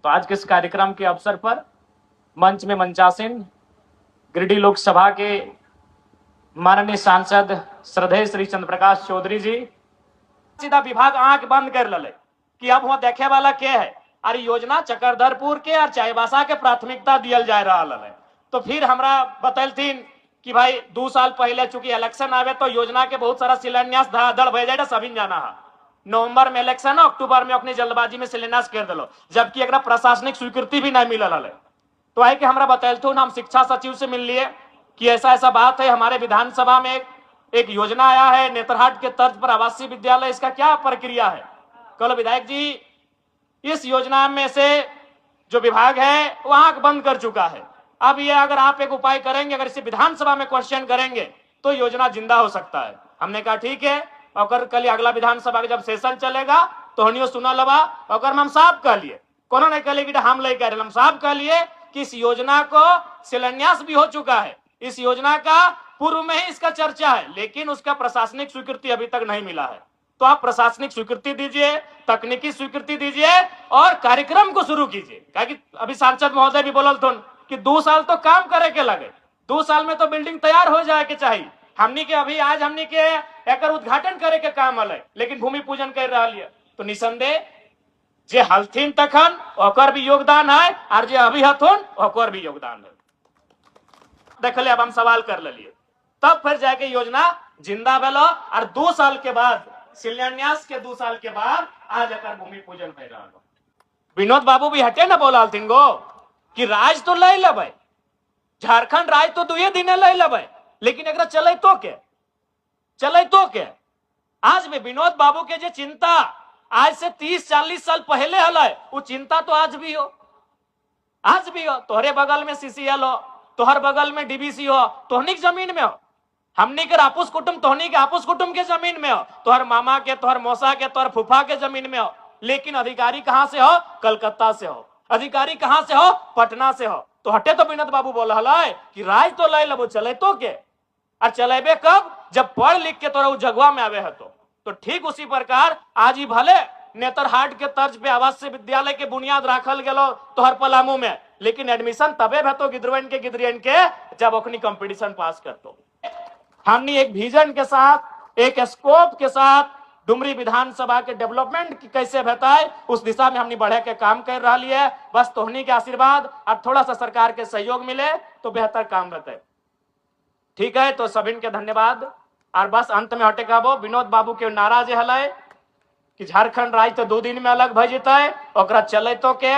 तो आज के इस कार्यक्रम के अवसर पर मंच में मंचासीन गिरिडीह लोकसभा के माननीय सांसद श्रद्धेय श्री चंद्र प्रकाश चौधरी जी सीधा विभाग आंख बंद कर लले कि अब वहां देखे वाला क्या है। अरे योजना चकरधरपुर के और चाईबासा के प्राथमिकता दियल जा रहा है। तो फिर हमरा बतलथिन कि भाई 2 साल पहले चूंकि इलेक्शन आवे तो योजना के बहुत सारा शिलान्यास धड़ाधड़ भे जाए, सभी जाना है। नवंबर में इलेक्शन है, अक्टूबर में अपनी जल्दबाजी में शिलान्यास कर दिलो, जबकि एक प्रशासनिक स्वीकृति भी नहीं मिलल है। तो आई के हमरा बतलथुन, हम शिक्षा सचिव से मिल लिए कि ऐसा ऐसा बात है, हमारे विधानसभा में एक योजना आया है नेतरहाट के तर्ज पर आवासीय विद्यालय, इसका क्या प्रक्रिया है। कल विधायक जी इस योजना में से जो विभाग है वो आंख बंद कर चुका है। अब ये अगर आप एक उपाय करेंगे, अगर इसे विधानसभा में क्वेश्चन करेंगे तो योजना जिंदा हो सकता है। हमने कहा ठीक है, और कल अगला विधानसभा का जब सेशन चलेगा तो हनियो सुना लबा, और हम साफ कह लिए, कोनो नहीं कह कि हम ले कह रहे, हम साफ कह लिए कि इस योजना को शिलान्यास भी हो चुका है। इस योजना का पूर्व में ही इसका चर्चा है, लेकिन उसका प्रशासनिक स्वीकृति अभी तक नहीं मिला है। तो आप प्रशासनिक स्वीकृति दीजिए, तकनीकी स्वीकृति दीजिए और कार्यक्रम को शुरू कीजिए। कि अभी सांसद महोदय भी बोलल थे कि 2 साल तो काम करे के लगे, 2 साल में तो बिल्डिंग तैयार हो जाए के चाहिए। हमनी के अभी आज हमनी के एक उद्घाटन करे के काम है, लेकिन भूमि पूजन कर रहा है। तो निसंदेह जे हलथिन तखन ओकर भी योगदान है, और जे अभी हथुन ओकर भी योगदान है। देख ले, अब हम सवाल कर लिए, तब फिर जाके योजना जिंदा भेलो, और 2 साल के बाद शिलान्यास के 2 साल के बाद आज एकर भूमि पूजन कर रहा। विनोद बाबू भी हटे ना बोला गो कि राज तो ले लेबै, झारखंड राज तो 2 दिन ले लेबै, लेकिन एक चले तो के आज भी विनोद बाबू के जो चिंता आज से 30-40 साल पहले हल, वो चिंता तो आज भी हो, आज भी हो। तोहरे बगल में सीसीएल हो, तोहर बगल में डीबीसी हो, तोहनी की जमीन में हो, हमनी के आपूस कुटुंब तोहनी के आपूस कुटुंब के जमीन में हो, तोहर मामा के, तोहर मौसा के, तोहर फूफा के जमीन में हो। लेकिन अधिकारी कहां से हो? कलकत्ता से हो। अधिकारी कहां से हो? पटना से हो। तो हटे तो विनोद बाबू बोल है कि राज तो ले लो, चले तो के, और चलेबे कब? जब पढ़ लिख के तोरा जगवा में आवे है। तो ठीक उसी प्रकार आज ही भले नेतरहाट के तर्ज पे आवासीय विद्यालय के बुनियाद राखल गेलो तोहर पलामू में, लेकिन एडमिशन तबे भेतो गिद्रवन के जब अपनी कंपटीशन पास करतो। हमने एक विजन के साथ, एक स्कोप के साथ डुमरी विधानसभा के डेवलपमेंट कैसे भेटाए उस दिशा में हमने बढ़े के काम कर रहा है। बस तोहनी के आशीर्वाद और थोड़ा सा सरकार के सहयोग मिले तो बेहतर काम रहते। ठीक है, तो सभी के धन्यवाद। और बस अंत में हटे कहबो, विनोद बाबू के नारा जे हल कि झारखंड राज्य तो 2 दिन में अलग भ जते, ओकरा चले तो के